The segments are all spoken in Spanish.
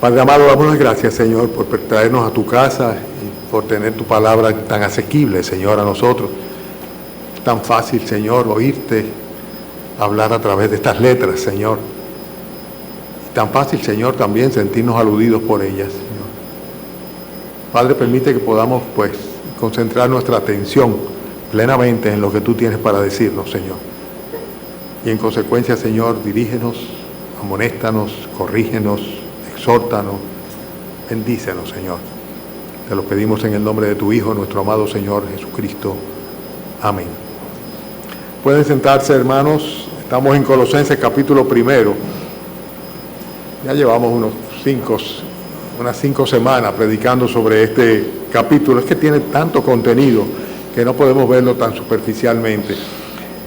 Padre amado, damos las gracias, Señor, por traernos a tu casa y por tener tu palabra tan asequible, Señor, a nosotros. Es tan fácil, Señor, oírte hablar a través de estas letras, Señor. Y tan fácil, Señor, también sentirnos aludidos por ellas, Señor. Padre, permite que podamos, pues, concentrar nuestra atención plenamente en lo que tú tienes para decirnos, Señor. Y en consecuencia, Señor, dirígenos, amonéstanos, corrígenos, exhórtanos, bendícenos, Señor. Te lo pedimos en el nombre de tu Hijo, nuestro amado Señor Jesucristo. Amén. Pueden sentarse, hermanos. Estamos en Colosenses capítulo 1. Ya llevamos unas 5 semanas predicando sobre este capítulo. Es que tiene tanto contenido que no podemos verlo tan superficialmente.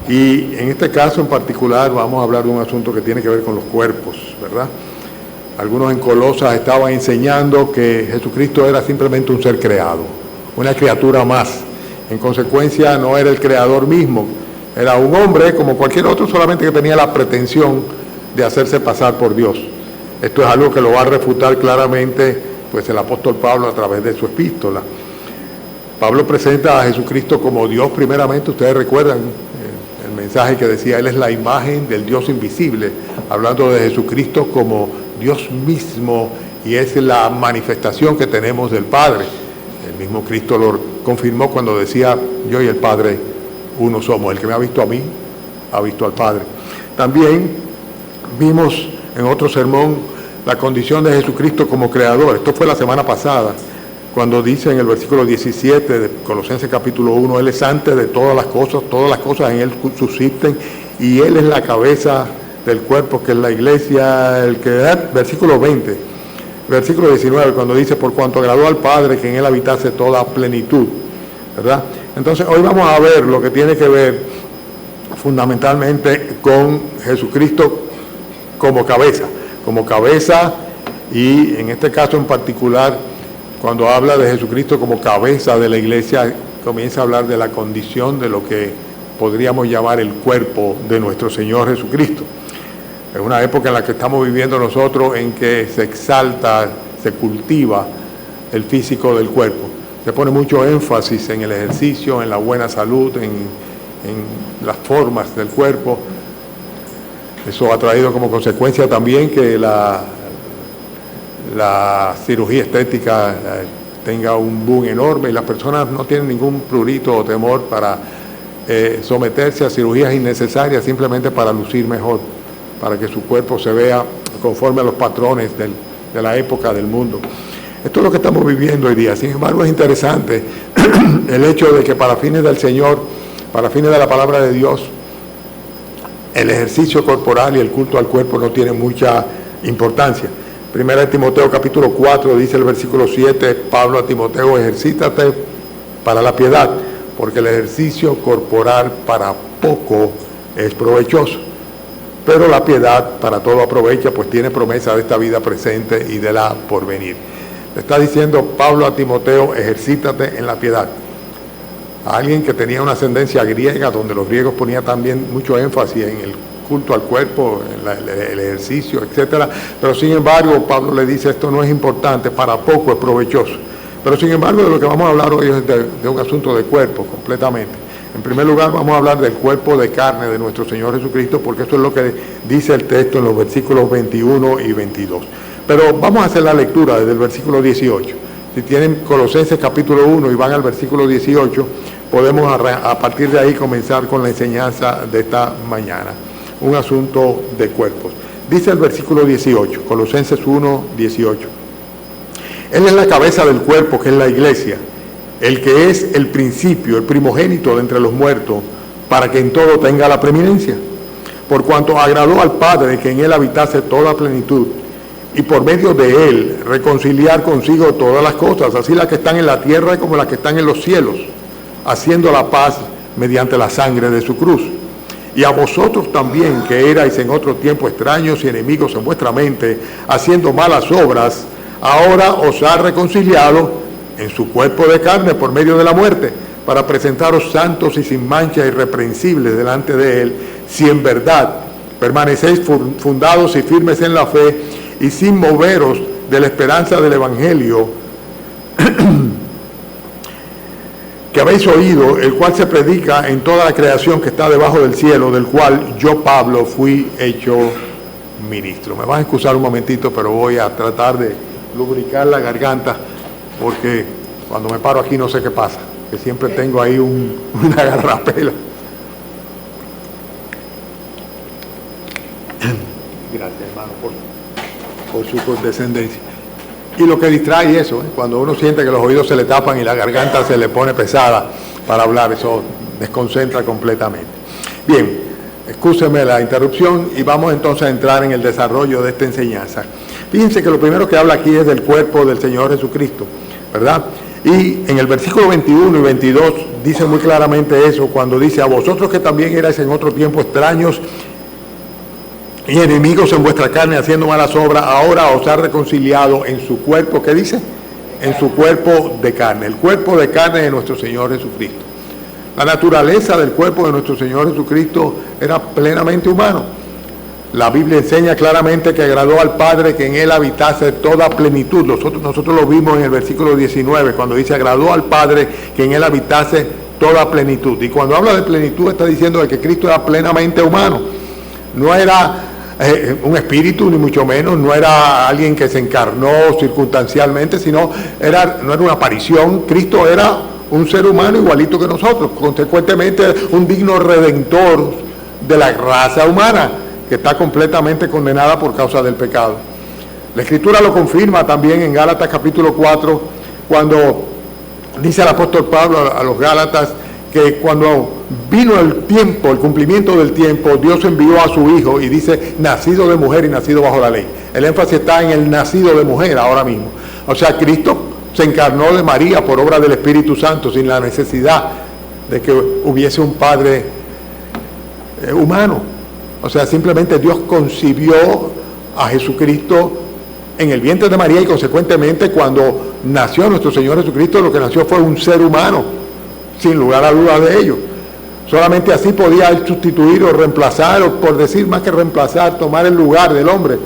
Y en este caso en particular vamos a hablar de un asunto que tiene que ver con los cuerpos, ¿verdad? Algunos en Colosas estaban enseñando que Jesucristo era simplemente un ser creado, una criatura más. En consecuencia no era el creador mismo, era un hombre como cualquier otro, solamente que tenía la pretensión de hacerse pasar por Dios. Esto es algo que lo va a refutar claramente pues el apóstol Pablo a través de su epístola. Pablo presenta a Jesucristo como Dios primeramente. Ustedes recuerdan el mensaje que decía, Él es la imagen del Dios invisible, hablando de Jesucristo como Dios mismo, y es la manifestación que tenemos del Padre. El mismo Cristo lo confirmó cuando decía, yo y el Padre uno somos. El que me ha visto a mí, ha visto al Padre. También vimos en otro sermón la condición de Jesucristo como creador. Esto fue la semana pasada, cuando dice en el versículo 17 de Colosenses capítulo 1, Él es antes de todas las cosas en Él subsisten, y Él es la cabeza del cuerpo, que es la iglesia. Versículo 20, versículo 19, cuando dice, por cuanto agradó al Padre que en Él habitase toda plenitud, ¿verdad? Entonces hoy vamos a ver lo que tiene que ver fundamentalmente con Jesucristo como cabeza, y en este caso en particular, cuando habla de Jesucristo como cabeza de la iglesia, comienza a hablar de la condición de lo que podríamos llamar el cuerpo de nuestro Señor Jesucristo. Es una época en la que estamos viviendo nosotros, en que se exalta, se cultiva el físico del cuerpo. Se pone mucho énfasis en el ejercicio, en la buena salud, en las formas del cuerpo. Eso ha traído como consecuencia también que la cirugía estética tenga un boom enorme, y las personas no tienen ningún prurito o temor para someterse a cirugías innecesarias simplemente para lucir mejor, para que su cuerpo se vea conforme a los patrones de la época del mundo. Esto es lo que estamos viviendo hoy día. Sin embargo, es interesante el hecho de que para fines del Señor, para fines de la palabra de Dios, el ejercicio corporal y el culto al cuerpo no tiene mucha importancia. Primera de Timoteo capítulo 4 dice el versículo 7, Pablo a Timoteo, ejercítate para la piedad, porque el ejercicio corporal para poco es provechoso, pero la piedad para todo aprovecha, pues tiene promesa de esta vida presente y de la porvenir. Le está diciendo Pablo a Timoteo, ejercítate en la piedad. A alguien que tenía una ascendencia griega, donde los griegos ponían también mucho énfasis en el culto al cuerpo, el ejercicio, etcétera. Pero sin embargo, Pablo le dice, esto no es importante, para poco es provechoso. Pero sin embargo, de lo que vamos a hablar hoy es de un asunto de cuerpo, completamente. En primer lugar, vamos a hablar del cuerpo de carne de nuestro Señor Jesucristo, porque eso es lo que dice el texto en los versículos 21 y 22. Pero vamos a hacer la lectura desde el versículo 18. Si tienen Colosenses capítulo 1 y van al versículo 18, podemos a partir de ahí comenzar con la enseñanza de esta mañana. Un asunto de cuerpos. Dice el versículo 18, Colosenses 1, 18. Él es la cabeza del cuerpo, que es la iglesia, el que es el principio, el primogénito de entre los muertos, para que en todo tenga la preeminencia. Por cuanto agradó al Padre que en Él habitase toda plenitud, y por medio de Él reconciliar consigo todas las cosas, así las que están en la tierra como las que están en los cielos, haciendo la paz mediante la sangre de su cruz. Y a vosotros también, que erais en otro tiempo extraños y enemigos en vuestra mente, haciendo malas obras, ahora os ha reconciliado en su cuerpo de carne por medio de la muerte, para presentaros santos y sin mancha, irreprensibles delante de Él, si en verdad permanecéis fundados y firmes en la fe, y sin moveros de la esperanza del Evangelio que habéis oído, el cual se predica en toda la creación que está debajo del cielo, del cual yo, Pablo, fui hecho ministro. Me van a excusar un momentito, pero voy a tratar de lubricar la garganta, porque cuando me paro aquí no sé qué pasa, que siempre tengo ahí una garrapela. Gracias, hermano, por su condescendencia. Y lo que distrae eso, cuando uno siente que los oídos se le tapan y la garganta se le pone pesada para hablar, eso desconcentra completamente. Bien, excúseme la interrupción y vamos entonces a entrar en el desarrollo de esta enseñanza. Fíjense que lo primero que habla aquí es del cuerpo del Señor Jesucristo, ¿verdad? Y en el versículo 21 y 22 dice muy claramente eso, cuando dice: a vosotros que también erais en otro tiempo extraños y enemigos en vuestra carne, haciendo malas obras, ahora os ha reconciliado en su cuerpo. ¿Qué dice? En su cuerpo de carne. El cuerpo de carne de nuestro Señor Jesucristo. La naturaleza del cuerpo de nuestro Señor Jesucristo era plenamente humano. La Biblia enseña claramente que agradó al Padre que en Él habitase toda plenitud. Nosotros lo vimos en el versículo 19, cuando dice: agradó al Padre que en Él habitase toda plenitud. Y cuando habla de plenitud está diciendo de que Cristo era plenamente humano. No era un espíritu, ni mucho menos, no era alguien que se encarnó circunstancialmente, sino no era una aparición. Cristo era un ser humano igualito que nosotros, consecuentemente un digno redentor de la raza humana, que está completamente condenada por causa del pecado. La Escritura lo confirma también en Gálatas capítulo 4, cuando dice el apóstol Pablo a los Gálatas que cuando vino el tiempo, el cumplimiento del tiempo, Dios envió a su Hijo, y dice nacido de mujer y nacido bajo la ley. El énfasis está en el nacido de mujer ahora mismo. O sea, Cristo se encarnó de María por obra del Espíritu Santo, sin la necesidad de que hubiese un padre humano. O sea, simplemente Dios concibió a Jesucristo en el vientre de María, y consecuentemente cuando nació nuestro Señor Jesucristo, lo que nació fue un ser humano, sin lugar a dudas de ello. Solamente así podía él sustituir o reemplazar, o por decir más que reemplazar, tomar el lugar del hombre.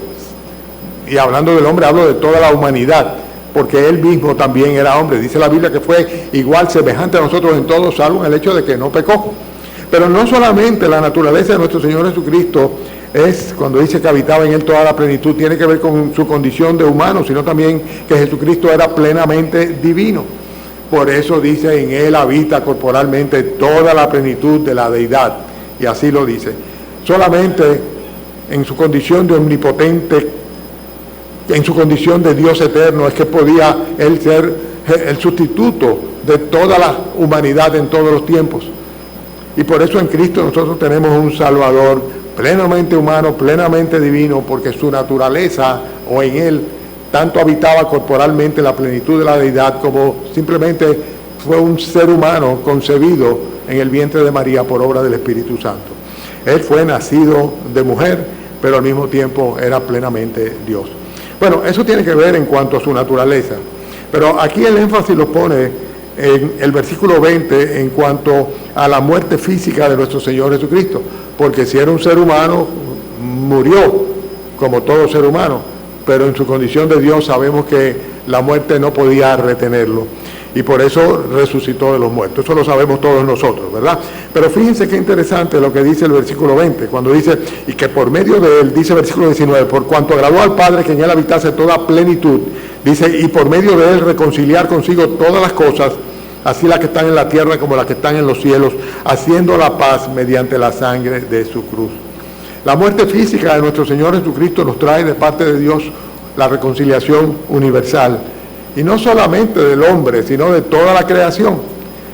Y hablando del hombre, hablo de toda la humanidad, porque él mismo también era hombre. Dice la Biblia que fue igual, semejante a nosotros en todo, salvo en el hecho de que no pecó. Pero no solamente la naturaleza de nuestro Señor Jesucristo es, cuando dice que habitaba en él toda la plenitud, tiene que ver con su condición de humano, sino también que Jesucristo era plenamente divino. Por eso dice: en él habita corporalmente toda la plenitud de la deidad. Y así lo dice. Solamente en su condición de omnipotente, en su condición de Dios eterno, es que podía él ser el sustituto de toda la humanidad en todos los tiempos. Y por eso en Cristo nosotros tenemos un Salvador plenamente humano, plenamente divino, porque su naturaleza, o en él, tanto habitaba corporalmente la plenitud de la deidad, como simplemente fue un ser humano concebido en el vientre de María por obra del Espíritu Santo. Él fue nacido de mujer, pero al mismo tiempo era plenamente Dios. Bueno, eso tiene que ver en cuanto a su naturaleza. Pero aquí el énfasis lo pone en el versículo 20 en cuanto a la muerte física de nuestro Señor Jesucristo. Porque si era un ser humano, murió como todo ser humano. Pero en su condición de Dios sabemos que la muerte no podía retenerlo. Y por eso resucitó de los muertos. Eso lo sabemos todos nosotros, ¿verdad? Pero fíjense qué interesante lo que dice el versículo 20, cuando dice: y que por medio de él, dice el versículo 19, por cuanto agradó al Padre que en él habitase toda plenitud, dice, y por medio de él reconciliar consigo todas las cosas, así las que están en la tierra como las que están en los cielos, haciendo la paz mediante la sangre de su cruz. La muerte física de nuestro Señor Jesucristo nos trae de parte de Dios la reconciliación universal. Y no solamente del hombre, sino de toda la creación.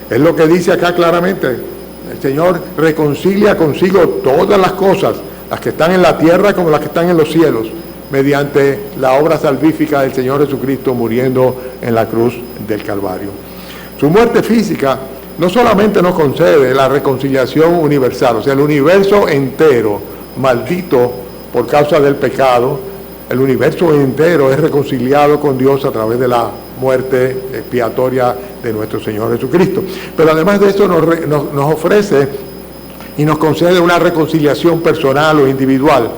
Es lo que dice acá claramente. El Señor reconcilia consigo todas las cosas, las que están en la tierra como las que están en los cielos, mediante la obra salvífica del Señor Jesucristo muriendo en la cruz del Calvario. Su muerte física no solamente nos concede la reconciliación universal, o sea, el universo entero, maldito por causa del pecado, el universo entero es reconciliado con Dios a través de la muerte expiatoria de nuestro Señor Jesucristo. Pero además de eso nos ofrece y nos concede una reconciliación personal o individual,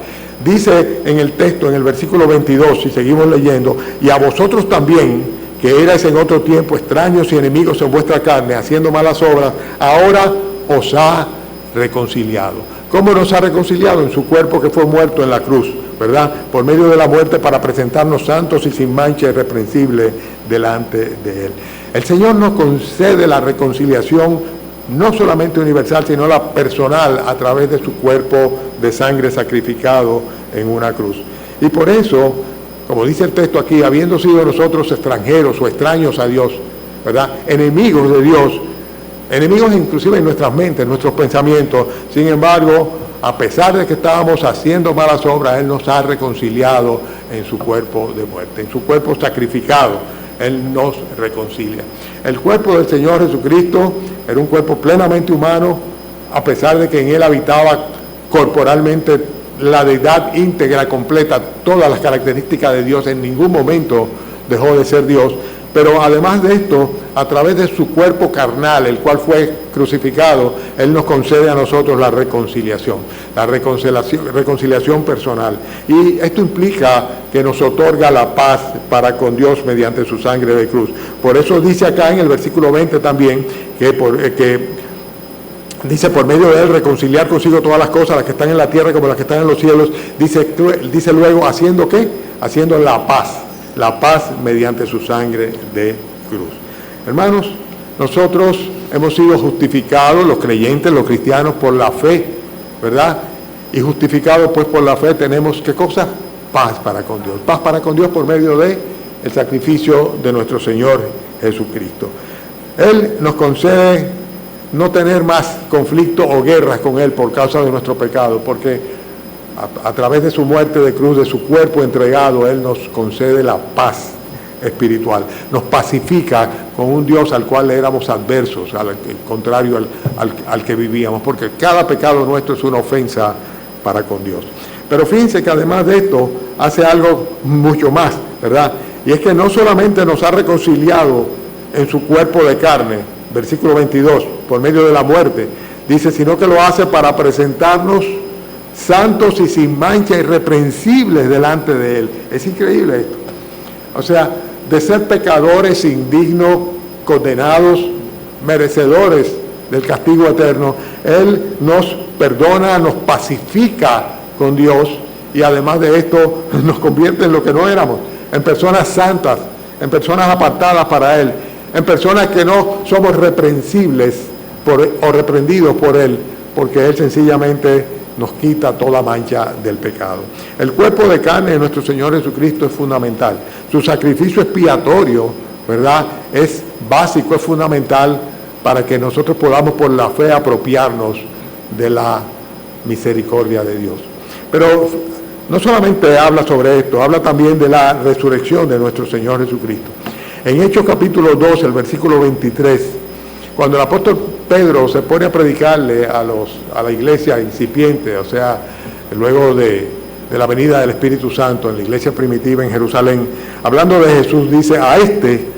Dice en el texto, en el versículo 22, si seguimos leyendo, y a vosotros también, que erais en otro tiempo extraños y enemigos en vuestra carne, haciendo malas obras, ahora os ha reconciliado. ¿Cómo nos ha reconciliado? En su cuerpo que fue muerto en la cruz, ¿verdad? Por medio de la muerte para presentarnos santos y sin mancha irreprensible delante de Él. El Señor nos concede la reconciliación no solamente universal, sino la personal a través de su cuerpo de sangre sacrificado en una cruz. Y por eso, como dice el texto aquí, habiendo sido nosotros extranjeros o extraños a Dios, ¿verdad? Enemigos de Dios, enemigos inclusive en nuestras mentes, en nuestros pensamientos, sin embargo, a pesar de que estábamos haciendo malas obras, Él nos ha reconciliado en su cuerpo de muerte, en su cuerpo sacrificado, Él nos reconcilia. El cuerpo del Señor Jesucristo era un cuerpo plenamente humano, a pesar de que en Él habitaba corporalmente la deidad íntegra, completa, todas las características de Dios, en ningún momento dejó de ser Dios. Pero además de esto, a través de su cuerpo carnal, el cual fue crucificado, Él nos concede a nosotros la reconciliación personal. Y esto implica que nos otorga la paz para con Dios mediante su sangre de cruz. Por eso dice acá en el versículo 20 también, dice, por medio de Él reconciliar consigo todas las cosas, las que están en la tierra como las que están en los cielos. Dice luego, ¿haciendo qué? Haciendo la paz mediante su sangre de cruz. Hermanos, nosotros hemos sido justificados, los creyentes, los cristianos, por la fe, ¿verdad? Y justificados pues por la fe tenemos, ¿qué cosa? Paz para con Dios. Paz para con Dios por medio de el sacrificio de nuestro Señor Jesucristo. Él nos concede no tener más conflictos o guerras con Él por causa de nuestro pecado, porque a través de su muerte de cruz, de su cuerpo entregado, Él nos concede la paz espiritual, nos pacifica con un Dios al cual éramos adversos, al contrario al que vivíamos, porque cada pecado nuestro es una ofensa para con Dios. Pero fíjense que además de esto, hace algo mucho más, ¿verdad? Y es que no solamente nos ha reconciliado en su cuerpo de carne, versículo 22, por medio de la muerte, dice, sino que lo hace para presentarnos santos y sin mancha, irreprensibles delante de Él. Es increíble esto. O sea, de ser pecadores indignos, condenados, merecedores del castigo eterno, Él nos perdona, nos pacifica con Dios y además de esto nos convierte en lo que no éramos, en personas santas, en personas apartadas para Él, en personas que no somos reprensibles o reprendidos por Él, porque Él sencillamente nos quita toda mancha del pecado. El cuerpo de carne de nuestro Señor Jesucristo es fundamental. Su sacrificio expiatorio, ¿verdad?, es básico, es fundamental para que nosotros podamos por la fe apropiarnos de la misericordia de Dios. Pero no solamente habla sobre esto, habla también de la resurrección de nuestro Señor Jesucristo. En Hechos capítulo 2, el versículo 23, cuando el apóstol Pedro se pone a predicarle a la iglesia incipiente, o sea, luego de la venida del Espíritu Santo en la iglesia primitiva en Jerusalén, hablando de Jesús, dice, a este,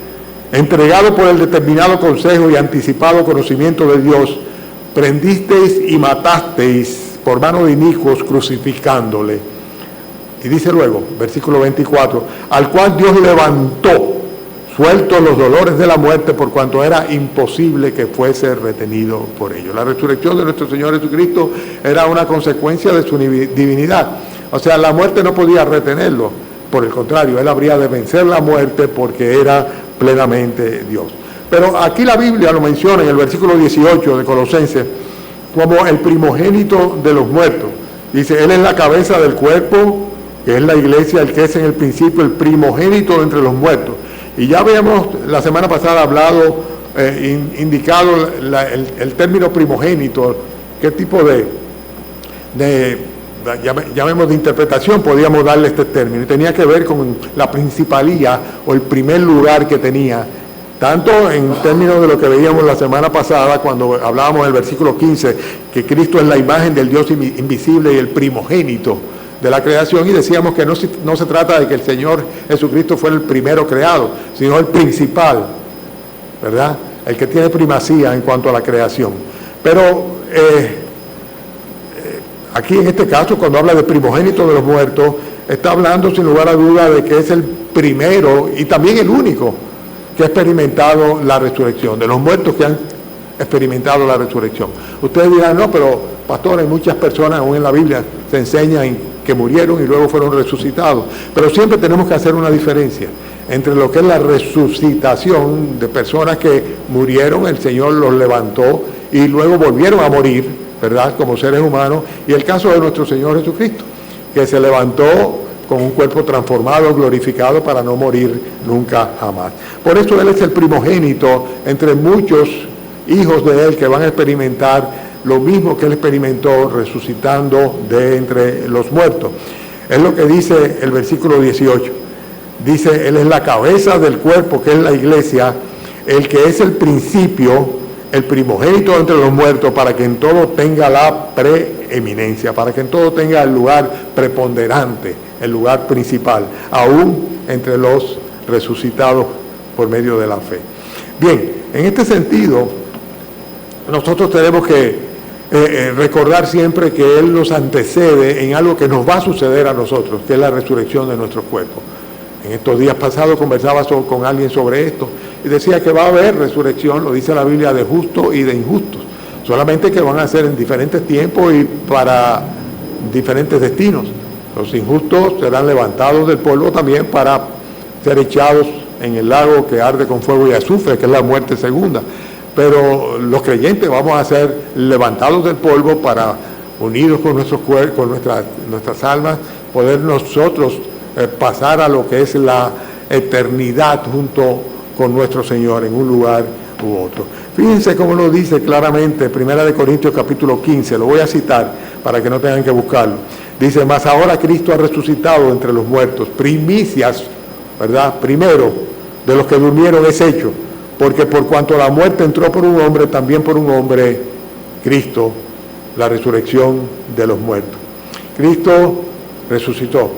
entregado por el determinado consejo y anticipado conocimiento de Dios, prendisteis y matasteis por mano de inicuos, crucificándole. Y dice luego, versículo 24, al cual Dios levantó, sueltos los dolores de la muerte, por cuanto era imposible que fuese retenido por ellos. La resurrección de nuestro Señor Jesucristo era una consecuencia de su divinidad. O sea, la muerte no podía retenerlo. Por el contrario, Él habría de vencer la muerte porque era plenamente Dios. Pero aquí la Biblia lo menciona en el versículo 18 de Colosenses como el primogénito de los muertos. Dice, Él es la cabeza del cuerpo, que es la iglesia, el que es en el principio el primogénito de entre los muertos. Y ya habíamos la semana pasada hablado, indicado el término primogénito, qué tipo llamemos de interpretación podíamos darle este término. Y tenía que ver con la principalía o el primer lugar que tenía, tanto en términos de lo que veíamos la semana pasada cuando hablábamos del versículo 15, que Cristo es la imagen del Dios invisible y el primogénito de la creación, y decíamos que no se trata de que el Señor Jesucristo fuera el primero creado, sino el principal, ¿verdad? El que tiene primacía en cuanto a la creación. Pero aquí en este caso, cuando habla de primogénito de los muertos, está hablando sin lugar a duda de que es el primero y también el único que ha experimentado la resurrección, de los muertos que han experimentado la resurrección. Ustedes dirán, no, pero pastor, hay muchas personas, aún en la Biblia se enseña que murieron y luego fueron resucitados, pero siempre tenemos que hacer una diferencia entre lo que es la resucitación de personas que murieron, el Señor los levantó y luego volvieron a morir, ¿verdad?, como seres humanos, y el caso de nuestro Señor Jesucristo, que se levantó con un cuerpo transformado, glorificado, para no morir nunca jamás. Por eso Él es el primogénito entre muchos hijos de Él que van a experimentar lo mismo que Él experimentó resucitando de entre los muertos. Es lo que dice el versículo 18. Dice, Él es la cabeza del cuerpo, que es la iglesia, el que es el principio, el primogénito entre los muertos, para que en todo tenga la preeminencia, para que en todo tenga el lugar preponderante, el lugar principal, aún entre los resucitados por medio de la fe. Bien, en este sentido, nosotros tenemos que recordar siempre que Él nos antecede en algo que nos va a suceder a nosotros, que es la resurrección de nuestros cuerpos. En estos días pasados conversaba con alguien sobre esto y decía que va a haber resurrección, lo dice la Biblia, de justos y de injustos, solamente que van a ser en diferentes tiempos y para diferentes destinos. Los injustos serán levantados del polvo también para ser echados en el lago que arde con fuego y azufre, que es la muerte segunda. Pero los creyentes vamos a ser levantados del polvo para, unidos con nuestros cuerpos, con nuestras almas, poder nosotros pasar a lo que es la eternidad junto con nuestro Señor en un lugar u otro. Fíjense cómo lo dice claramente 1 Corintios capítulo 15, lo voy a citar para que no tengan que buscarlo. Dice, mas ahora Cristo ha resucitado entre los muertos, primicias, ¿verdad? Primero de los que durmieron es hecho, porque por cuanto la muerte entró por un hombre, también por un hombre, Cristo, la resurrección de los muertos. Cristo resucitó.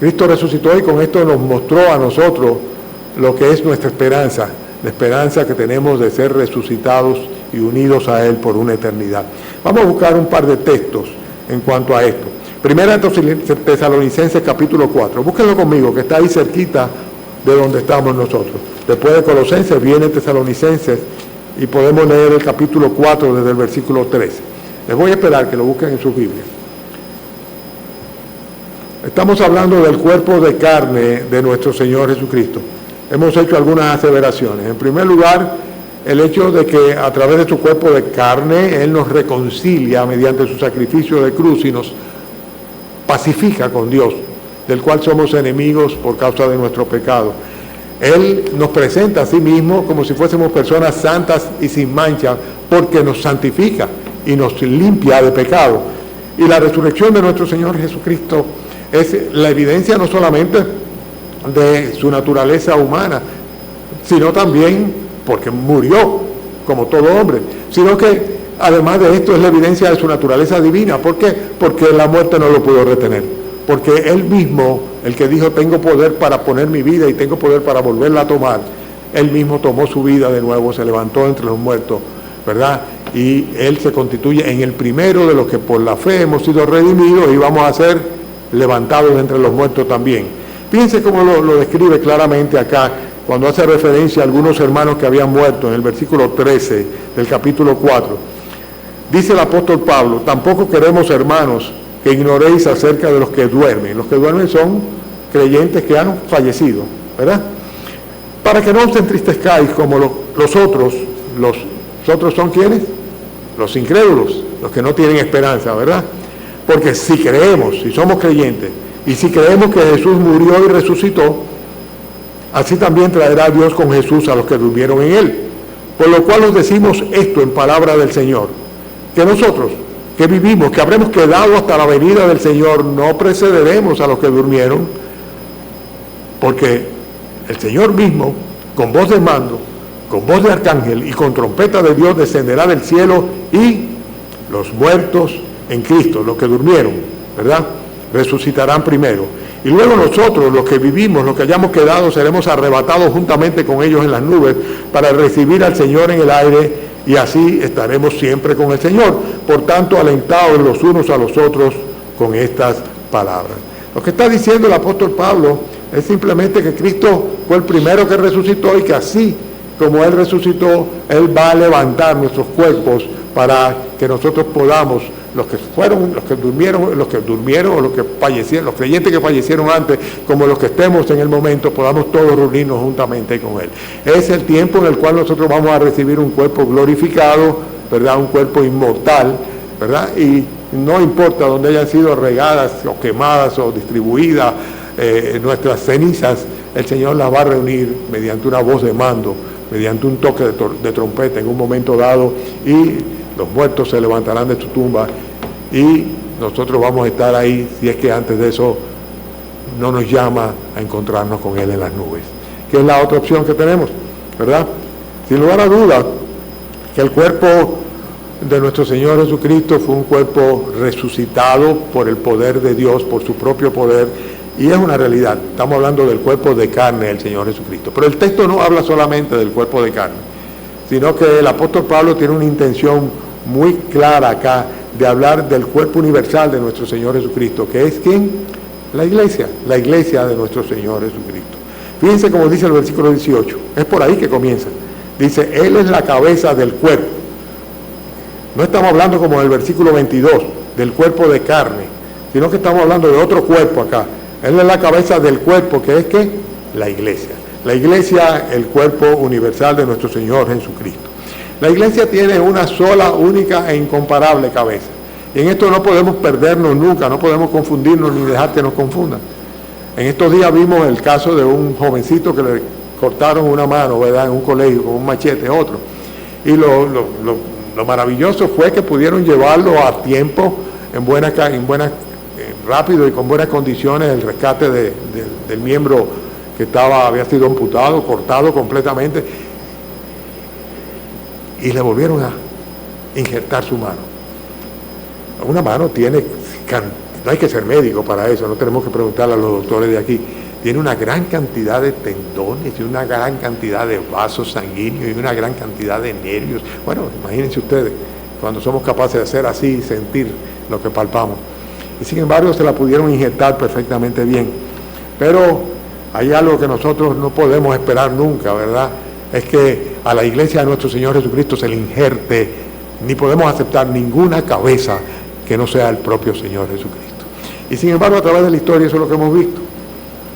Cristo resucitó y con esto nos mostró a nosotros lo que es nuestra esperanza, la esperanza que tenemos de ser resucitados y unidos a Él por una eternidad. Vamos a buscar un par de textos en cuanto a esto. Primera Tesalonicenses capítulo 4. Búsquenlo conmigo, que está ahí cerquita de donde estamos nosotros. Después de Colosenses viene Tesalonicenses y podemos leer el capítulo 4 desde el versículo 13. Les voy a esperar que lo busquen en su Biblia. Estamos hablando del cuerpo de carne de nuestro Señor Jesucristo. Hemos hecho algunas aseveraciones. En primer lugar, el hecho de que a través de su cuerpo de carne, Él nos reconcilia mediante su sacrificio de cruz y nos pacifica con Dios, del cual somos enemigos por causa de nuestro pecado. Él nos presenta a sí mismo como si fuésemos personas santas y sin mancha, porque nos santifica y nos limpia de pecado. Y la resurrección de nuestro Señor Jesucristo es la evidencia no solamente de su naturaleza humana, sino también porque murió como todo hombre, sino que además de esto es la evidencia de su naturaleza divina. ¿Por qué? Porque la muerte no lo pudo retener, porque Él mismo, el que dijo tengo poder para poner mi vida y tengo poder para volverla a tomar, Él mismo tomó su vida de nuevo, se levantó entre los muertos, ¿verdad? Y Él se constituye en el primero de los que por la fe hemos sido redimidos y vamos a ser levantados entre los muertos también. Fíjense cómo lo describe claramente acá, cuando hace referencia a algunos hermanos que habían muerto, en el versículo 13 del capítulo 4. Dice el apóstol Pablo, tampoco queremos, hermanos, que ignoréis acerca de los que duermen. Los que duermen son creyentes que han fallecido, ¿verdad? Para que no os entristezcáis como los otros. Los otros son ¿quiénes? Los incrédulos, los que no tienen esperanza, ¿verdad? Porque si creemos, si somos creyentes, y si creemos que Jesús murió y resucitó, así también traerá Dios con Jesús a los que durmieron en Él. Por lo cual os decimos esto en palabra del Señor, que nosotros, que vivimos, que habremos quedado hasta la venida del Señor, no precederemos a los que durmieron, porque el Señor mismo, con voz de mando, con voz de arcángel y con trompeta de Dios, descenderá del cielo y los muertos en Cristo, los que durmieron, ¿verdad?, resucitarán primero. Y luego nosotros, los que vivimos, los que hayamos quedado, seremos arrebatados juntamente con ellos en las nubes para recibir al Señor en el aire y así estaremos siempre con el Señor. Por tanto, alentados los unos a los otros con estas palabras. Lo que está diciendo el apóstol Pablo es simplemente que Cristo fue el primero que resucitó y que así como Él resucitó, Él va a levantar nuestros cuerpos para que nosotros podamos, los que durmieron o los que fallecieron, los creyentes que fallecieron antes, como los que estemos en el momento, podamos todos reunirnos juntamente con Él. Es el tiempo en el cual nosotros vamos a recibir un cuerpo glorificado, ¿verdad? Un cuerpo inmortal, ¿verdad? Y no importa dónde hayan sido regadas o quemadas o distribuidas nuestras cenizas, el Señor las va a reunir mediante una voz de mando, mediante un toque de trompeta en un momento dado, y los muertos se levantarán de su tumba y nosotros vamos a estar ahí, si es que antes de eso no nos llama a encontrarnos con Él en las nubes, que es la otra opción que tenemos, ¿verdad? Sin lugar a dudas, que el cuerpo de nuestro Señor Jesucristo fue un cuerpo resucitado por el poder de Dios, por su propio poder, y es una realidad. Estamos hablando del cuerpo de carne del Señor Jesucristo. Pero el texto no habla solamente del cuerpo de carne, sino que el apóstol Pablo tiene una intención muy clara acá de hablar del cuerpo universal de nuestro Señor Jesucristo, que es ¿quién? La iglesia de nuestro Señor Jesucristo. Fíjense cómo dice el versículo 18, es por ahí que comienza. Dice, Él es la cabeza del cuerpo. No estamos hablando como en el versículo 22, del cuerpo de carne, sino que estamos hablando de otro cuerpo acá. Él es la cabeza del cuerpo, que es ¿qué? La iglesia. La iglesia, el cuerpo universal de nuestro Señor Jesucristo. La iglesia tiene una sola, única e incomparable cabeza. Y en esto no podemos perdernos nunca, no podemos confundirnos ni dejar que nos confundan. En estos días vimos el caso de un jovencito que le cortaron una mano, ¿verdad?, en un colegio con un machete, otro. Y lo maravilloso fue que pudieron llevarlo a tiempo, rápido y con buenas condiciones, el rescate del miembro que había sido amputado, cortado completamente, y le volvieron a injertar su mano. Una mano tiene, no hay que ser médico para eso, no tenemos que preguntarle a los doctores de aquí, tiene una gran cantidad de tendones y una gran cantidad de vasos sanguíneos y una gran cantidad de nervios. Bueno, imagínense ustedes, cuando somos capaces de hacer así, sentir lo que palpamos. Y sin embargo se la pudieron injertar perfectamente bien. Pero hay algo que nosotros no podemos esperar nunca, ¿verdad? Es que a la iglesia de nuestro Señor Jesucristo se le injerte, ni podemos aceptar ninguna cabeza que no sea el propio Señor Jesucristo. Y sin embargo, a través de la historia eso es lo que hemos visto.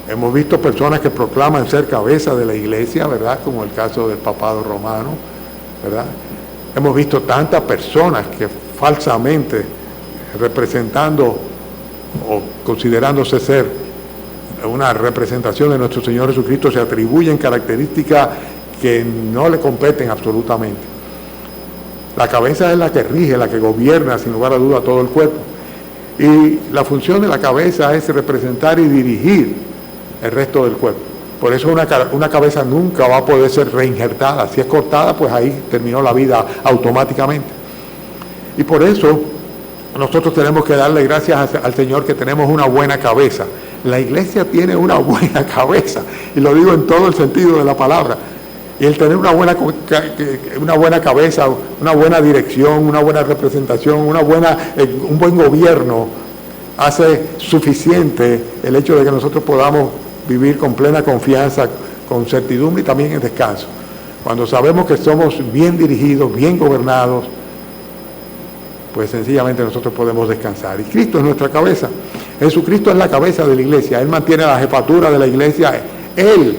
Hemos visto personas que proclaman ser cabeza de la iglesia, ¿verdad? Como el caso del papado romano, ¿verdad? Hemos visto tantas personas que falsamente, representando o considerándose ser una representación de nuestro Señor Jesucristo, se atribuyen características que no le competen absolutamente. La cabeza es la que rige, la que gobierna sin lugar a duda todo el cuerpo. Y la función de la cabeza es representar y dirigir el resto del cuerpo. Por eso una cabeza nunca va a poder ser reinjertada. Si es cortada, pues ahí terminó la vida automáticamente. Y por eso nosotros tenemos que darle gracias al Señor que tenemos una buena cabeza. La iglesia tiene una buena cabeza, y lo digo en todo el sentido de la palabra. Y el tener una buena cabeza, una buena dirección, una buena representación, un buen gobierno, hace suficiente el hecho de que nosotros podamos vivir con plena confianza, con certidumbre y también en descanso. Cuando sabemos que somos bien dirigidos, bien gobernados, pues sencillamente nosotros podemos descansar. Y Cristo es nuestra cabeza. Jesucristo es la cabeza de la iglesia. Él mantiene la jefatura de la iglesia. Él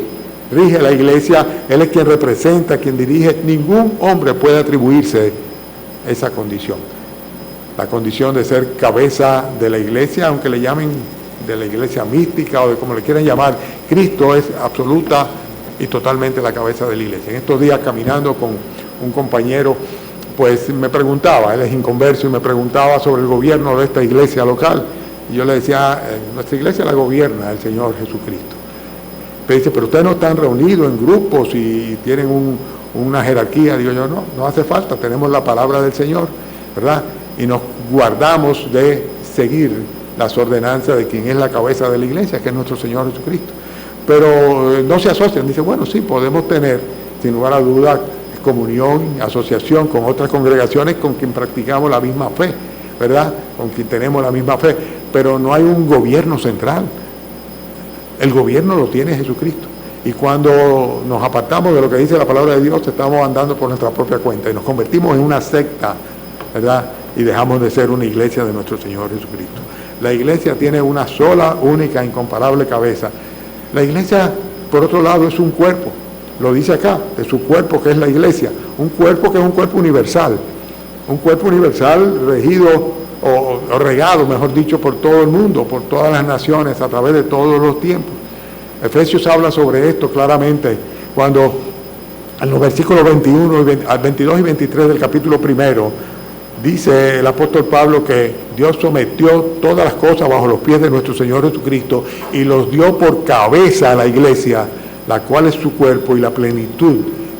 rige la iglesia. Él es quien representa, quien dirige. Ningún hombre puede atribuirse esa condición. La condición de ser cabeza de la iglesia, aunque le llamen de la iglesia mística o de como le quieran llamar, Cristo es absoluta y totalmente la cabeza de la iglesia. En estos días, caminando con un compañero, pues me preguntaba, él es inconverso, y me preguntaba sobre el gobierno de esta iglesia local. Y yo le decía, nuestra iglesia la gobierna el Señor Jesucristo. Pero dice, pero ustedes no están reunidos en grupos y tienen una jerarquía. Digo yo, no hace falta, tenemos la palabra del Señor, ¿verdad? Y nos guardamos de seguir las ordenanzas de quien es la cabeza de la iglesia, que es nuestro Señor Jesucristo. Pero no se asocian, dice, bueno, sí, podemos tener, sin lugar a duda, comunión, asociación con otras congregaciones con quien practicamos la misma fe, ¿verdad? Con quien tenemos la misma fe, pero no hay un gobierno central. El gobierno lo tiene Jesucristo. Y cuando nos apartamos de lo que dice la palabra de Dios, estamos andando por nuestra propia cuenta y nos convertimos en una secta, ¿verdad? Y dejamos de ser una iglesia de nuestro Señor Jesucristo. La iglesia tiene una sola, única, incomparable cabeza. La iglesia, por otro lado, es un cuerpo. Lo dice acá, de su cuerpo que es la iglesia. Un cuerpo que es un cuerpo universal. Un cuerpo universal regido o regado, mejor dicho, por todo el mundo, por todas las naciones, a través de todos los tiempos. Efesios habla sobre esto claramente cuando en los versículos 22 y 23 del capítulo 1 dice el apóstol Pablo que Dios sometió todas las cosas bajo los pies de nuestro Señor Jesucristo y los dio por cabeza a la iglesia, la cual es su cuerpo y la plenitud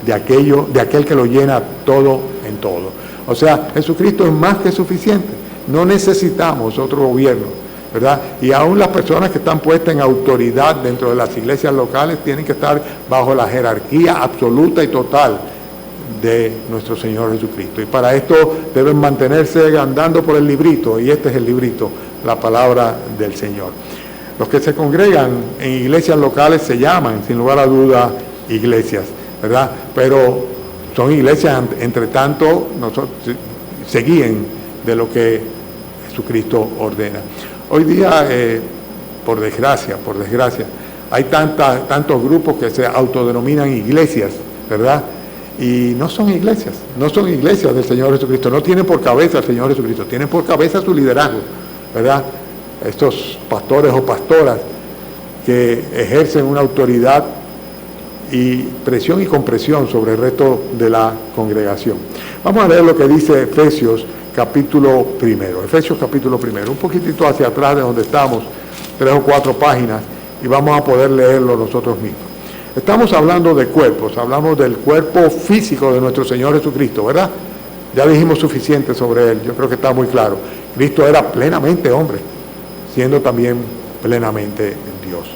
de aquel que lo llena todo en todo. O sea, Jesucristo es más que suficiente. No necesitamos otro gobierno, ¿verdad? Y aún las personas que están puestas en autoridad dentro de las iglesias locales tienen que estar bajo la jerarquía absoluta y total de nuestro Señor Jesucristo. Y para esto deben mantenerse andando por el librito, y este es el librito, la palabra del Señor. Los que se congregan en iglesias locales se llaman, sin lugar a duda, iglesias, ¿verdad? Pero son iglesias, entre tanto, se guíen de lo que Jesucristo ordena. Hoy día, por desgracia, hay tantos grupos que se autodenominan iglesias, ¿verdad? Y no son iglesias del Señor Jesucristo, no tienen por cabeza al Señor Jesucristo, tienen por cabeza su liderazgo, ¿verdad? Estos pastores o pastoras que ejercen una autoridad y presión y compresión sobre el resto de la congregación. Vamos a leer lo que dice Efesios capítulo 1, un poquitito hacia atrás de donde estamos, 3 o 4 páginas, y vamos a poder leerlo nosotros mismos. Estamos hablando de cuerpos, hablamos del cuerpo físico de nuestro Señor Jesucristo, ¿verdad? Ya dijimos suficiente sobre él, yo creo que está muy claro. Cristo era plenamente hombre, siendo también plenamente Dios,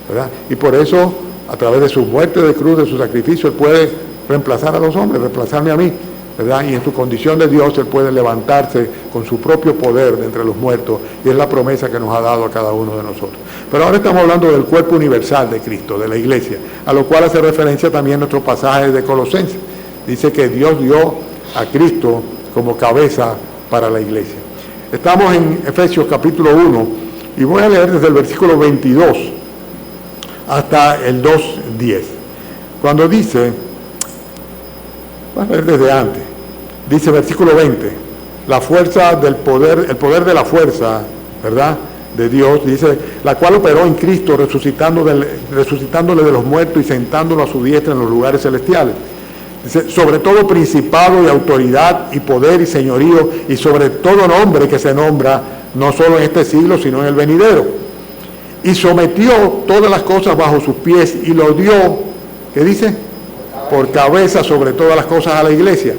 ¿verdad? Y por eso, a través de su muerte de cruz, de su sacrificio, Él puede reemplazar a los hombres, reemplazarme a mí, ¿verdad? Y en su condición de Dios, Él puede levantarse con su propio poder de entre los muertos, y es la promesa que nos ha dado a cada uno de nosotros. Pero ahora estamos hablando del cuerpo universal de Cristo, de la iglesia, a lo cual hace referencia también nuestro pasaje de Colosenses. Dice que Dios dio a Cristo como cabeza para la iglesia. Estamos en Efesios capítulo 1, y voy a leer desde el versículo 22 hasta el 2:10. Cuando dice, voy a leer desde antes, dice versículo 20, la fuerza del poder, el poder de la fuerza, ¿verdad?, de Dios, dice, la cual operó en Cristo, resucitándole de los muertos y sentándolo a su diestra en los lugares celestiales. Dice, sobre todo principado y autoridad y poder y señorío, y sobre todo nombre que se nombra, no solo en este siglo, sino en el venidero. Y sometió todas las cosas bajo sus pies y lo dio, ¿qué dice? Por cabeza sobre todas las cosas a la iglesia,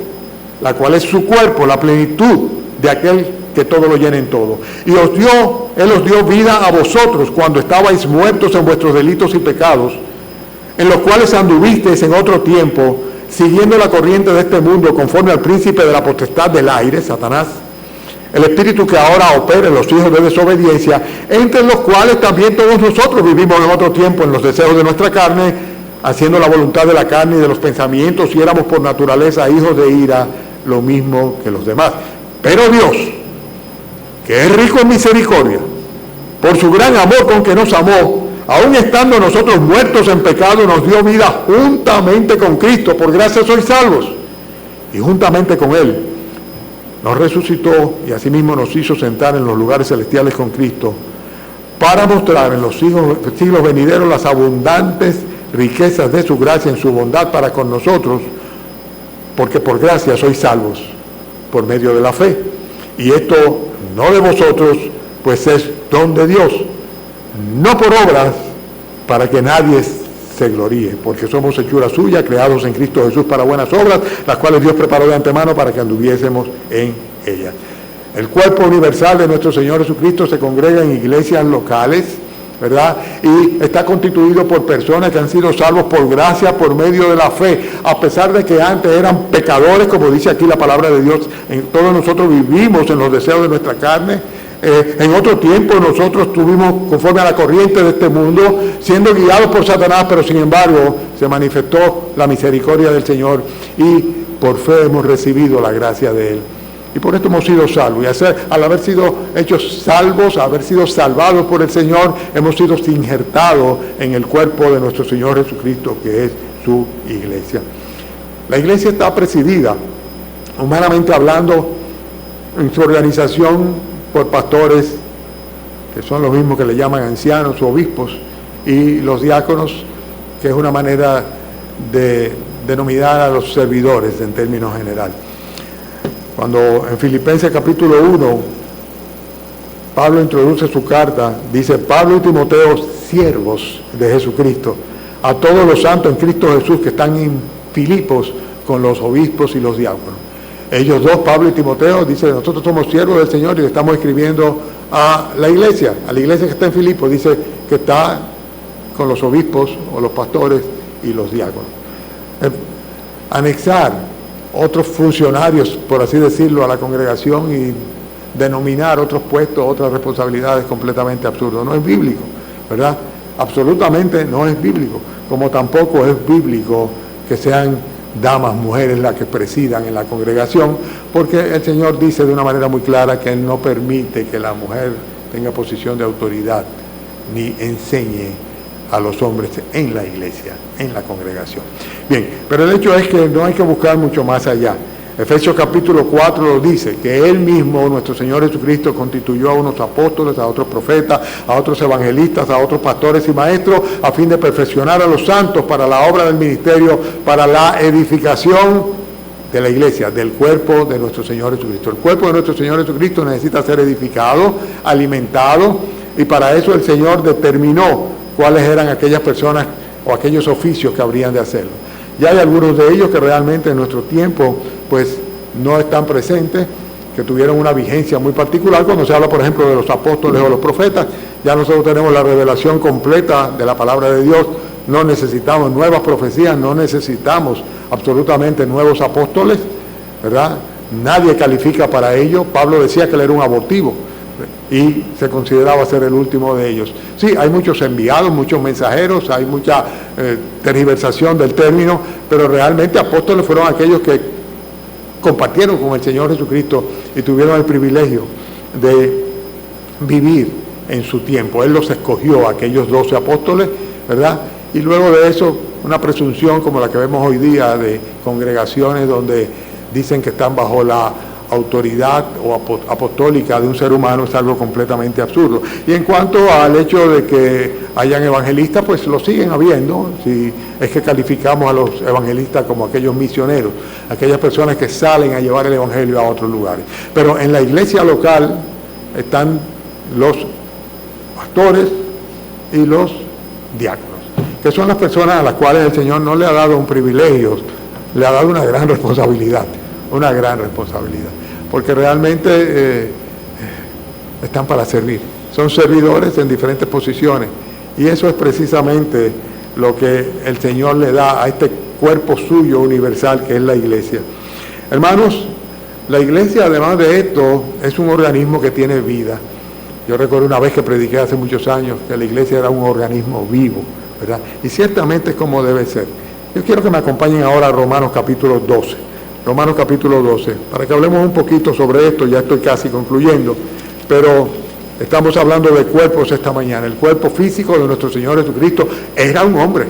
la cual es su cuerpo, la plenitud de aquel que todo lo llena en todo. Y Él os dio vida a vosotros cuando estabais muertos en vuestros delitos y pecados, en los cuales anduvisteis en otro tiempo, siguiendo la corriente de este mundo, conforme al príncipe de la potestad del aire, Satanás, el espíritu que ahora opera en los hijos de desobediencia, entre los cuales también todos nosotros vivimos en otro tiempo en los deseos de nuestra carne, haciendo la voluntad de la carne y de los pensamientos, y éramos por naturaleza hijos de ira, lo mismo que los demás. Pero Dios, que es rico en misericordia, por su gran amor con que nos amó, aun estando nosotros muertos en pecado, nos dio vida juntamente con Cristo. Por gracia sois salvos. Y juntamente con Él nos resucitó y asimismo nos hizo sentar en los lugares celestiales con Cristo, para mostrar en los siglos venideros las abundantes riquezas de su gracia en su bondad para con nosotros, porque por gracia sois salvos, por medio de la fe. Y esto no de vosotros, pues es don de Dios, no por obras, para que nadie se gloríe, porque somos hechura suya, creados en Cristo Jesús para buenas obras, las cuales Dios preparó de antemano para que anduviésemos en ellas. El cuerpo universal de nuestro Señor Jesucristo se congrega en iglesias locales, ¿verdad? Y está constituido por personas que han sido salvos por gracia, por medio de la fe, a pesar de que antes eran pecadores, como dice aquí la palabra de Dios. Todos nosotros vivimos en los deseos de nuestra carne. En otro tiempo nosotros estuvimos conforme a la corriente de este mundo, siendo guiados por Satanás, pero sin embargo se manifestó la misericordia del Señor y por fe hemos recibido la gracia de Él. Y por esto hemos sido salvos. Y al haber sido hechos salvos, haber sido salvados por el Señor, hemos sido injertados en el cuerpo de nuestro Señor Jesucristo, que es su iglesia. La iglesia está presidida, humanamente hablando, en su organización por pastores, que son los mismos que le llaman ancianos o obispos, y los diáconos, que es una manera de denominar a los servidores en términos generales. Cuando en Filipenses capítulo 1, Pablo introduce su carta, dice: Pablo y Timoteo, siervos de Jesucristo, a todos los santos en Cristo Jesús que están en Filipos con los obispos y los diáconos. Ellos dos, Pablo y Timoteo, dicen: nosotros somos siervos del Señor y le estamos escribiendo a la iglesia que está en Filipos, dice que está con los obispos o los pastores y los diáconos. Anexar otros funcionarios, por así decirlo, a la congregación y denominar otros puestos, otras responsabilidades, completamente absurdo. No es bíblico, ¿verdad? Absolutamente no es bíblico, como tampoco es bíblico que sean damas, mujeres las que presidan en la congregación, porque el Señor dice de una manera muy clara que Él no permite que la mujer tenga posición de autoridad ni enseñe a los hombres en la iglesia, en la congregación. Bien, pero el hecho es que no hay que buscar mucho más allá. Efesios capítulo 4 lo dice, que Él mismo, nuestro Señor Jesucristo, constituyó a unos apóstoles, a otros profetas, a otros evangelistas, a otros pastores y maestros, a fin de perfeccionar a los santos para la obra del ministerio, para la edificación de la iglesia, del cuerpo de nuestro Señor Jesucristo. El cuerpo de nuestro Señor Jesucristo necesita ser edificado, alimentado, y para eso el Señor determinó cuáles eran aquellas personas o aquellos oficios que habrían de hacerlo. Ya hay algunos de ellos que realmente en nuestro tiempo pues no están presentes, que tuvieron una vigencia muy particular. Cuando se habla, por ejemplo, de los apóstoles o los profetas, ya nosotros tenemos la revelación completa de la palabra de Dios. No necesitamos nuevas profecías, no necesitamos absolutamente nuevos apóstoles, ¿verdad? Nadie califica para ello. Pablo decía que él era un abortivo y se consideraba ser el último de ellos. Sí, hay muchos enviados, muchos mensajeros, hay mucha tergiversación del término, pero realmente apóstoles fueron aquellos que compartieron con el Señor Jesucristo y tuvieron el privilegio de vivir en su tiempo. Él los escogió, aquellos 12 apóstoles, ¿verdad? Y luego de eso, una presunción como la que vemos hoy día de congregaciones donde dicen que están bajo la autoridad o apostólica de un ser humano, es algo completamente absurdo. Y en cuanto al hecho de que hayan evangelistas, pues lo siguen habiendo, si es que calificamos a los evangelistas como aquellos misioneros, aquellas personas que salen a llevar el evangelio a otros lugares. Pero en la iglesia local están los pastores y los diáconos, que son las personas a las cuales el Señor no le ha dado un privilegio, le ha dado una gran responsabilidad, porque realmente están para servir, son servidores en diferentes posiciones, y eso es precisamente lo que el Señor le da a este cuerpo suyo universal que es la iglesia. Hermanos, la iglesia, además de esto, es un organismo que tiene vida. Yo recuerdo una vez que prediqué hace muchos años que la iglesia era un organismo vivo, ¿verdad? Y ciertamente es como debe ser. Yo quiero que me acompañen ahora a Romanos capítulo 12. Romanos capítulo 12, para que hablemos un poquito sobre esto. Ya estoy casi concluyendo, pero estamos hablando de cuerpos esta mañana. El cuerpo físico de nuestro Señor Jesucristo era un hombre,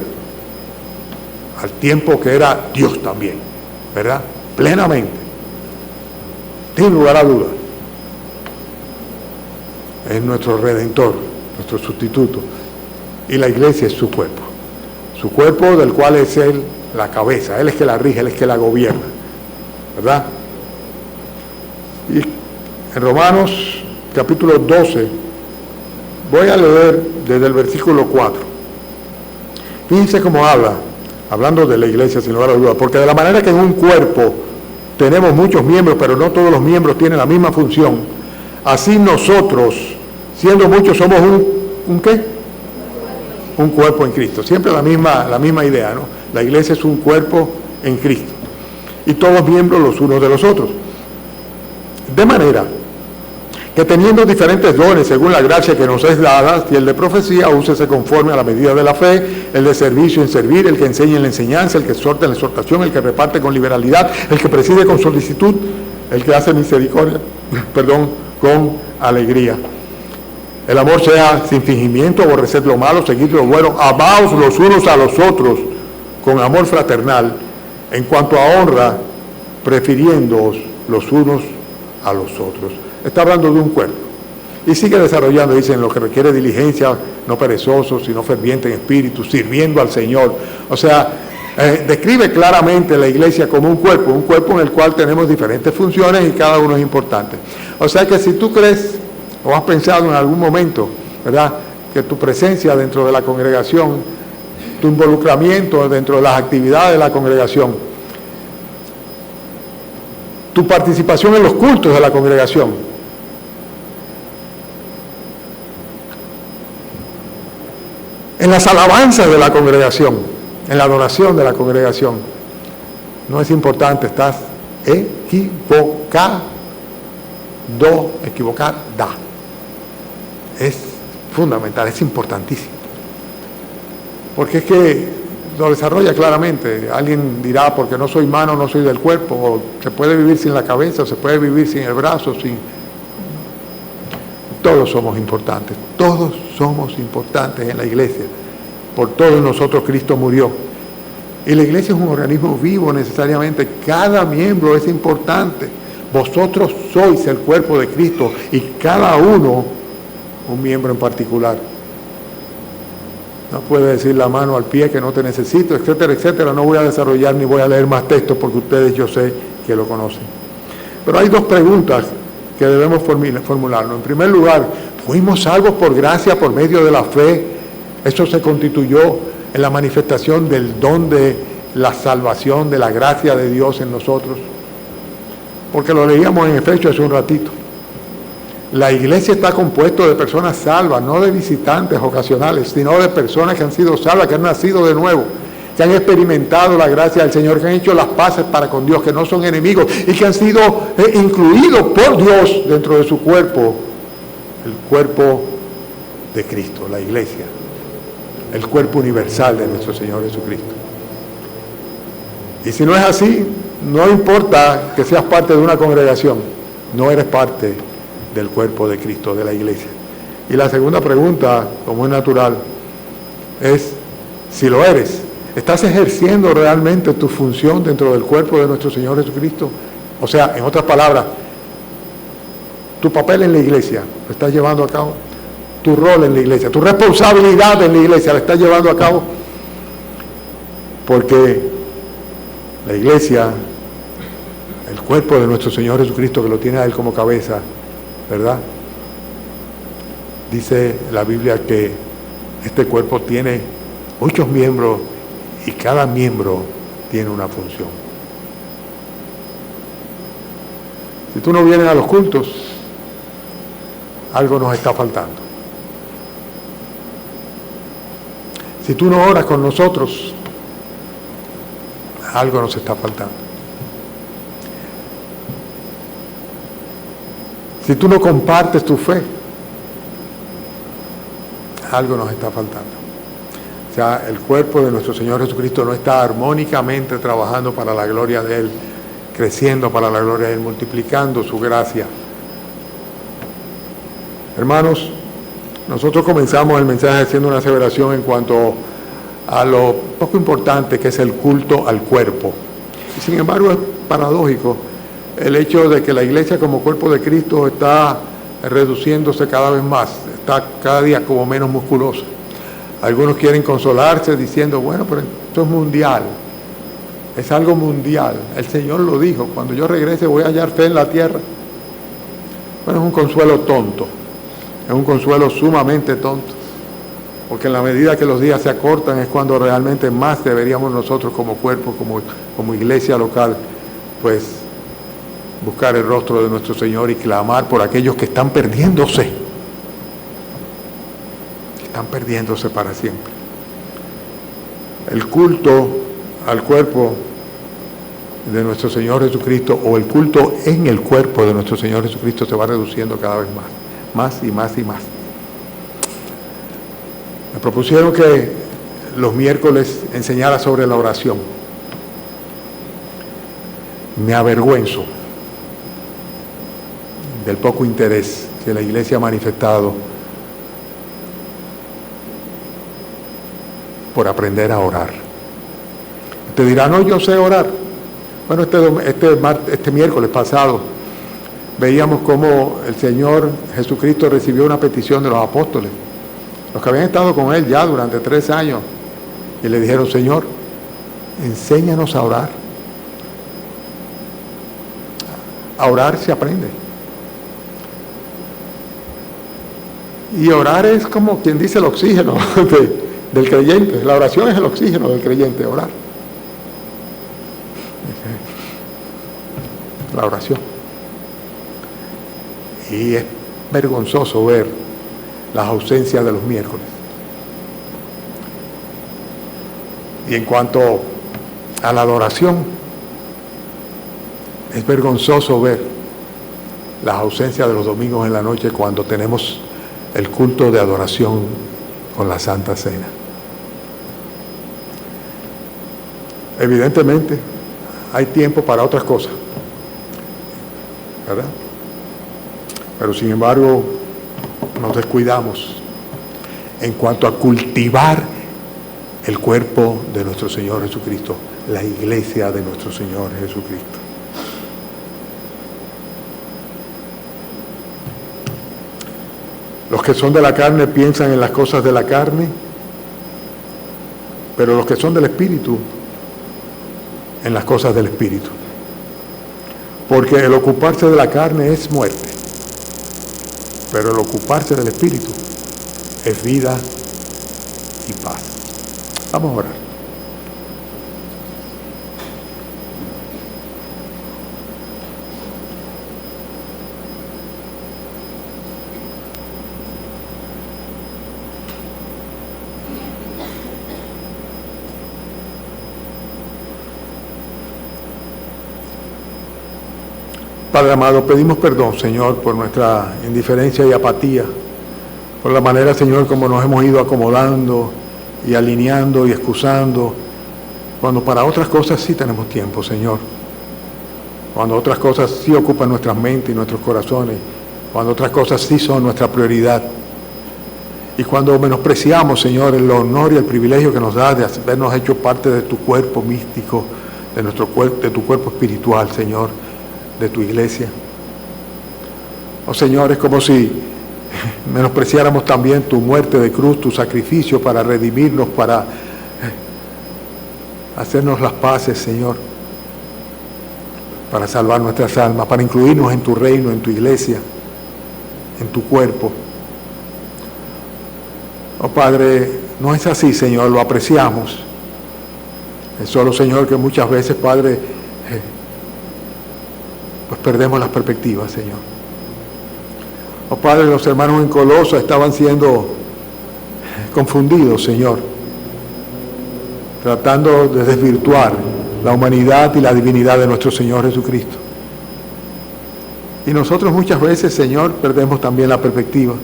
al tiempo que era Dios también, ¿verdad? Plenamente, sin lugar a dudas. Es nuestro Redentor, nuestro sustituto, y la iglesia es su cuerpo del cual es Él la cabeza. Él es que la rige, Él es que la gobierna, ¿verdad? Y en Romanos capítulo 12 voy a leer desde el versículo 4. Fíjense cómo hablando de la iglesia sin lugar a dudas, porque de la manera que en un cuerpo tenemos muchos miembros, pero no todos los miembros tienen la misma función, así nosotros, siendo muchos, somos un ¿qué? un cuerpo en Cristo. Siempre la misma idea, ¿no? La iglesia es un cuerpo en Cristo. Y todos miembros los unos de los otros. De manera que teniendo diferentes dones según la gracia que nos es dada, si el de profecía, úsese conforme a la medida de la fe, el de servicio en servir, el que enseña en la enseñanza, el que exhorta en la exhortación, el que reparte con liberalidad, el que preside con solicitud, el que hace misericordia, con alegría. El amor sea sin fingimiento, aborreced lo malo, seguid lo bueno, amaos los unos a los otros con amor fraternal, en cuanto a honra, prefiriéndoos los unos a los otros. Está hablando de un cuerpo. Y sigue desarrollando, dice, en lo que requiere diligencia, no perezoso, sino ferviente en espíritu, sirviendo al Señor. O sea, describe claramente la iglesia como un cuerpo en el cual tenemos diferentes funciones y cada uno es importante. O sea que si tú crees o has pensado en algún momento, ¿verdad?, que tu presencia dentro de la congregación, tu involucramiento dentro de las actividades de la congregación, tu participación en los cultos de la congregación, en las alabanzas de la congregación, en la adoración de la congregación, no es importante, estás equivocada. Es fundamental, es importantísimo. Porque es que lo desarrolla claramente. Alguien dirá, porque no soy mano, no soy del cuerpo, o se puede vivir sin la cabeza, o se puede vivir sin el brazo, Todos somos importantes en la iglesia. Por todos nosotros Cristo murió. Y la iglesia es un organismo vivo necesariamente. Cada miembro es importante. Vosotros sois el cuerpo de Cristo y cada uno un miembro en particular. No puede decir la mano al pie que no te necesito, etcétera, etcétera. No voy a desarrollar ni voy a leer más textos porque ustedes yo sé que lo conocen. Pero hay dos preguntas que debemos formularnos. En primer lugar, ¿fuimos salvos por gracia por medio de la fe? Eso se constituyó en la manifestación del don de la salvación, de la gracia de Dios en nosotros. Porque lo leíamos en Efesios hace un ratito. La iglesia está compuesta de personas salvas, no de visitantes ocasionales, sino de personas que han sido salvas, que han nacido de nuevo, que han experimentado la gracia del Señor, que han hecho las paces para con Dios, que no son enemigos y que han sido incluidos por Dios dentro de su cuerpo, el cuerpo de Cristo, la iglesia, el cuerpo universal de nuestro Señor Jesucristo. Y si no es así, no importa que seas parte de una congregación, no eres parte del cuerpo de Cristo, de la iglesia. Y la segunda pregunta, como es natural, es si lo eres, ¿estás ejerciendo realmente tu función dentro del cuerpo de nuestro Señor Jesucristo? O sea, en otras palabras, tu papel en la iglesia, ¿lo estás llevando a cabo? Tu rol en la iglesia, tu responsabilidad en la iglesia, ¿la estás llevando a cabo? Porque la iglesia, el cuerpo de nuestro Señor Jesucristo, que lo tiene a Él como cabeza, ¿verdad? Dice la Biblia que este cuerpo tiene muchos miembros y cada miembro tiene una función. Si tú no vienes a los cultos, algo nos está faltando. Si tú no oras con nosotros, algo nos está faltando. Si tú no compartes tu fe, algo nos está faltando. O sea, el cuerpo de nuestro Señor Jesucristo no está armónicamente trabajando para la gloria de Él, creciendo para la gloria de Él, multiplicando su gracia. Hermanos, nosotros comenzamos el mensaje haciendo una aseveración en cuanto a lo poco importante que es el culto al cuerpo. Y sin embargo es paradójico el hecho de que la iglesia como cuerpo de Cristo está reduciéndose cada vez más, está cada día como menos musculosa. Algunos quieren consolarse diciendo, bueno, pero esto es mundial, es algo mundial. El Señor lo dijo, cuando yo regrese voy a hallar fe en la tierra. Bueno, es un consuelo tonto, es un consuelo sumamente tonto, porque en la medida que los días se acortan es cuando realmente más deberíamos nosotros como cuerpo, como iglesia local, pues buscar el rostro de nuestro Señor y clamar por aquellos que están perdiéndose para siempre. el culto al cuerpo de nuestro Señor Jesucristo, o el culto en el cuerpo de nuestro Señor Jesucristo, se va reduciendo cada vez más y más y más. Me propusieron que los miércoles enseñara sobre la oración. Me avergüenzo del poco interés que la Iglesia ha manifestado por aprender a orar. Te dirá, no, yo sé orar. Bueno, este miércoles pasado veíamos cómo el Señor Jesucristo recibió una petición de los apóstoles, los que habían estado con Él ya durante 3 años, y le dijeron, Señor, enséñanos a orar. A orar se aprende. Y orar es como quien dice el oxígeno del creyente. La oración es el oxígeno del creyente, orar. La oración. Y es vergonzoso ver las ausencias de los miércoles. Y en cuanto a la adoración, es vergonzoso ver las ausencias de los domingos en la noche cuando tenemos el culto de adoración con la Santa Cena. Evidentemente, hay tiempo para otras cosas, ¿verdad? Pero sin embargo, nos descuidamos en cuanto a cultivar el cuerpo de nuestro Señor Jesucristo, la iglesia de nuestro Señor Jesucristo. Los que son de la carne piensan en las cosas de la carne, pero los que son del Espíritu, en las cosas del Espíritu. Porque el ocuparse de la carne es muerte, pero el ocuparse del Espíritu es vida y paz. Vamos a orar. Padre amado, pedimos perdón, Señor, por nuestra indiferencia y apatía, por la manera, Señor, como nos hemos ido acomodando y alineando y excusando, cuando para otras cosas sí tenemos tiempo, Señor. Cuando otras cosas sí ocupan nuestras mentes y nuestros corazones, cuando otras cosas sí son nuestra prioridad. Y cuando menospreciamos, Señor, el honor y el privilegio que nos da de habernos hecho parte de tu cuerpo místico, de tu cuerpo espiritual, Señor, de tu iglesia. Oh Señor, es como si menospreciáramos también tu muerte de cruz, tu sacrificio para redimirnos, para hacernos las paces, Señor, para salvar nuestras almas, para incluirnos en tu reino, en tu iglesia, en tu cuerpo. Oh Padre, no es así, Señor, lo apreciamos. Es solo, Señor, que muchas veces, Padre, pues perdemos las perspectivas, Señor. Oh Padre, los hermanos en Colosa estaban siendo confundidos, Señor, tratando de desvirtuar la humanidad y la divinidad de nuestro Señor Jesucristo. Y nosotros muchas veces, Señor, perdemos también la perspectiva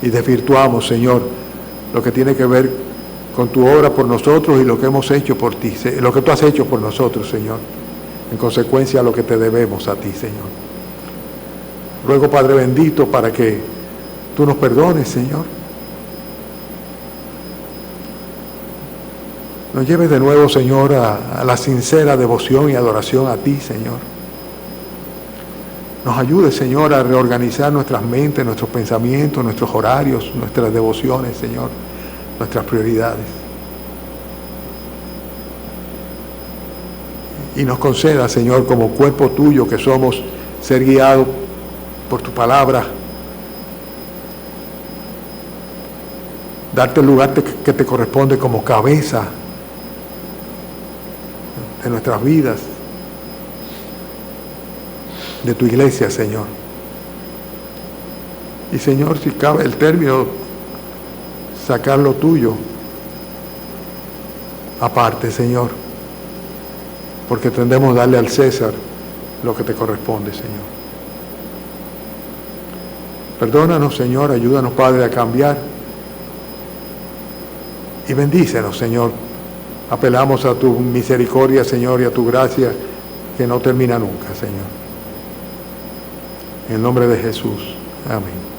y desvirtuamos, Señor, lo que tiene que ver con tu obra por nosotros y lo que hemos hecho por ti, lo que tú has hecho por nosotros, Señor. En consecuencia, lo que te debemos a ti, Señor. Ruego, Padre bendito, para que tú nos perdones, Señor. Nos lleves de nuevo, Señor, a la sincera devoción y adoración a ti, Señor. Nos ayude, Señor, a reorganizar nuestras mentes, nuestros pensamientos, nuestros horarios, nuestras devociones, Señor, nuestras prioridades. Y nos conceda, Señor, como cuerpo tuyo que somos, ser guiados por tu palabra. Darte el lugar que te corresponde como cabeza de nuestras vidas, de tu iglesia, Señor. Y, Señor, si cabe el término, sacar lo tuyo aparte, Señor, porque tendemos a darle al César lo que te corresponde, Señor. Perdónanos, Señor, ayúdanos, Padre, a cambiar y bendícenos, Señor. Apelamos a tu misericordia, Señor, y a tu gracia que no termina nunca, Señor. En el nombre de Jesús. Amén.